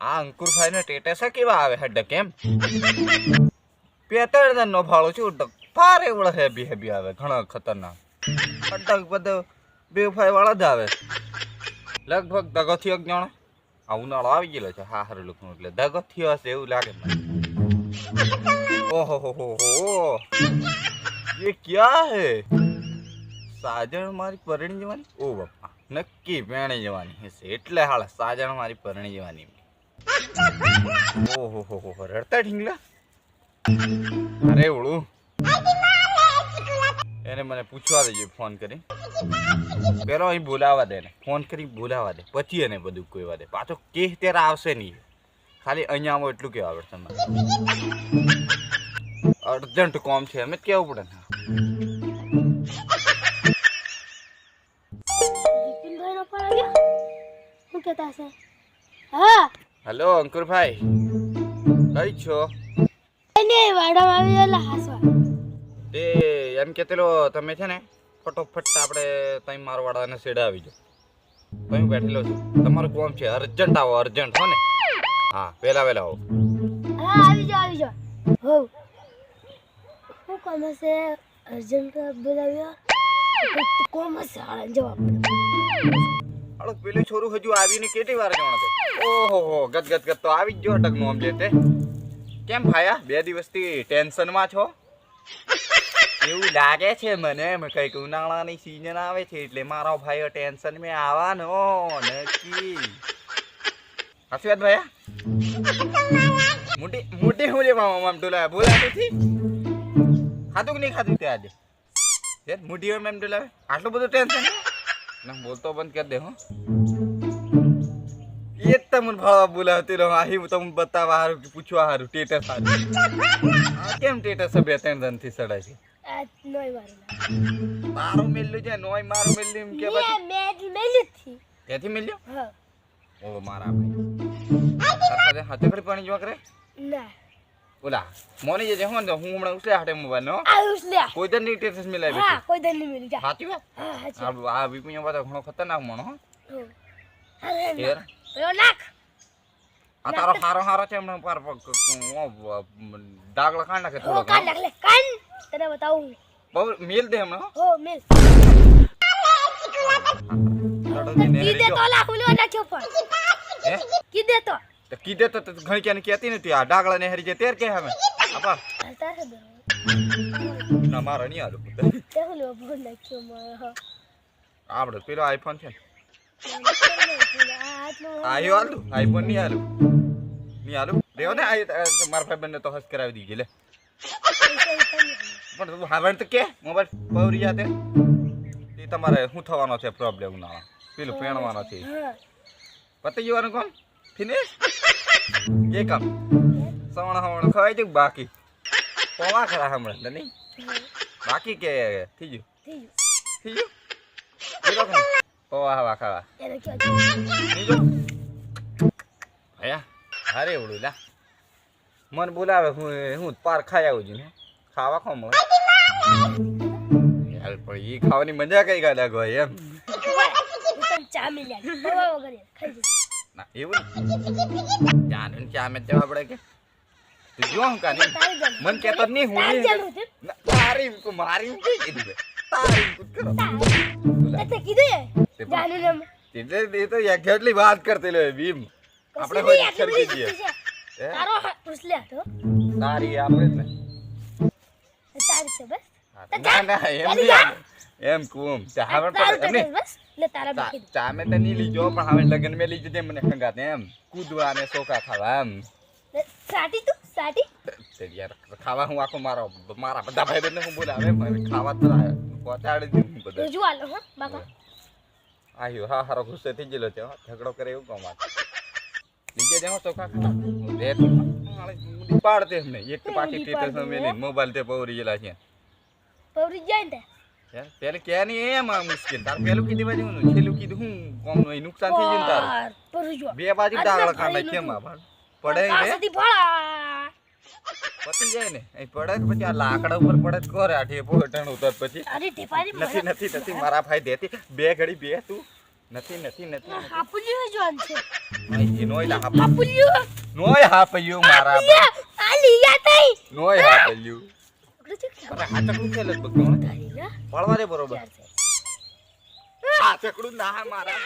આ અંકુરભાઈ ને ટેટસ કેવા આવે હે કેમ પેતર નો ફાળો છું ફારે વળ હેબી આવે ઘણા ખતરનાક અડક બધો બેફાઈ વાળા જ આવે લગભગ દગોથી એક જણો આ ઉનાળો આવી ગયેલો છે હા હારું લોકો એટલે દગોથી હશે એવું લાગે મને ઓહો હો ये क्या है સાજણ મારી પરણી જવાની ઓ બાપા નક્કી પરણી જવાની હશે એટલે હાલ સાજણ મારી પરણી જવાની ઓહો હો રડતા ઢીંગલા અરે ઓળું એને મને પૂછવા દેજો ફોન કરી પેલો અહીં બોલાવા દે ને ફોન કરી બોલાવા દે પછી એને બધું કહેવા દે પાછો કે ત્યારે આવશે નહીં ખાલી અહીંયા આવો એટલું કહેવા પડે તમારે અર્જન્ટ કોમ છે એમ જ કેવું પડે ને હેલો અંકુરભાઈ કઈ છો તે એમ કેતેલો તમે છે ને ફટોફટ આપણે તઈ મારવાડાને સેડા આવી જાઓ તમે બેઠેલો છો તમારું કોમ છે અર્જન્ટ આવો અર્જન્ટ હો ને હા વેલા આવો આવી જાઓ હો હું કોમ છે અર્જન્ટ બોલાવ્યો કોમ છે હાલ જવાબ હાલો પેલું છોરું હજુ આવીને કેટલી વાર જણા દે ઓહો ગદગદ તો આવી જ જો અટકનું આમ લેતે કેમ ભાયા 2 દિવસથી ટેન્શનમાં છો એવું લાગે છે મને કઈક ઉનાળાની સીઝન આવે છે એટલે મારો ભાઈ ટેન્શન મેં આવવાનો નક્કી હાસી વાત ભાયા મોટી હું લેવા આમ ડોલા બોલાતી હતી ખાધું કે નહીં ખાધું તે આજે યાર મોટી એમ ડોલાવે આટલું બધું ટેન્શન ના બોલતો બંધ કરી દે હો એ તમને ભાવા બોલાવતી રહો આહી તમને બતાવવા હારું કે પૂછવા હારું ટેટસ હારું કેમ ટેટસ બે 3 દિનથી સડાય છે મારું મેલ્યું છે નોય મારું મેલ્યું એમ કે પછી ત્યાંથી મેલ્યો હા ઓ મારા ભાઈ હાથે ઘડી પાણી જોવા કરે ના ઓલા મોની જે હો ને હું હમણાં ઉસલે હાટે મોબાઈલ નો ઉસલે કોઈ દર ની ટેટસ મિલાવી હા કોઈ દર ની મિલી જા સાચી વાત હા આ વિપિયો વાતો ઘણો ખતરનાક મોણો હો યાર પેલો નાખ આ તારો હારો છે હમણાં પર ડાગ લખાણ નાખે થોડો કાન નાખ લે કાન તને બતાવું બહુ મેલ દે હમણાં હો મેલ કીધે તો લાખુલો નાખ્યો પણ હે કીધે તો ઘણી ક્યાં કહેતી નથી આ ડાગલા ને હરી જે તેર કે હમે આપા ના મારો નહીં આલું આપણે પેલો આઈફોન છે આયો આલું આઈફોન નહીં આલું દેવો ને મારા ભાઈ બંને તો હસ કરાવી દીધી લે પણ તું હવે તો કે મોબાઈલ પવરી જાતે એ તમારે શું થવાનો છે પ્રોબ્લેમ ના પેલું પેણવાનો છે પતી જવાનું કોણ ફિનિશ ये काम सवण खवाय जो बाकी पोवा खरा हमने नहीं बाकी के थी जो पोवा हवा खावा नहीं जो आया अरे उड़ूला मन बोलावे હું પાર ખાઈ આવું છું ખાવા ખો મો યાર પણ ઈ ખાવાની મજા કઈ ગાડા ગો એમ ચા મિલ્યા પોવા વગર ખાઈ ના એવું જાનું ચા મે જવા પડે કે તું જો હું કાની મન કે તો નહીં હું તારી કો મારી કે કીધું તારી કો કરો તે કીધું જાનું ને તે દે તો એક્ઝેક્ટલી વાત કરતે લે ભીમ આપણે કોઈ અક્ષર કીધીએ તારો પૂછલે તો તારી આપણે ને તારી છે બસ ના એમ કુમ ચા પર બસ લે તારા બાકી ચા મે તો નહીં લીજો પણ હવે લગન મે લીજો દે મને ખંગાતે એમ કૂદવા ને સોકા ખાવા એમ સાટી તું સાટી તે યાર ખાવા હું આખો મારા બધા ભાઈ બંને હું બોલાવે મને ખાવા તો પહોંચાડી દે હું બધા જો આલો હો બાકા આયો હા હારો ગુસ્સે થઈ ગયેલો છે ઝઘડો કરે એવું કામ આ લીજે દેવો સોકા ખાવા હું દે મુડી પાડતે હમને એક પાટી ટેટર મેલી મોબાઈલ તે પવરી ગયેલા છે પવરી જાય ને પેલે કે નહીં એમ મુશ્કેલ તાર પેલું કીધી બાજુ છેલ્લું કીધું હું કોમ નો નુકસાન થઈ ગયું તાર બે બાજુ ડાગળ કાઢે કેમ આ પડે રે પતી જાય ને એ પડે પછી આ લાકડા ઉપર પડે કરે આઠે પોટણ ઉતર પછી અરે ઢેપારી નથી મારા ભાઈ દેતી બે ઘડી બે તું નથી નથી નથી હાપુલ્યું જોન છે એ નોય લા હાપુલ્યું નોય હાપલ્યું મારા આ લીયા તઈ નોય હાપલ્યું ઓગળો અરે આ ચકડું છે લગભગ ગણો તારી ના પડવા દે બરોબર ચાર છે આ ચકડું ના મારા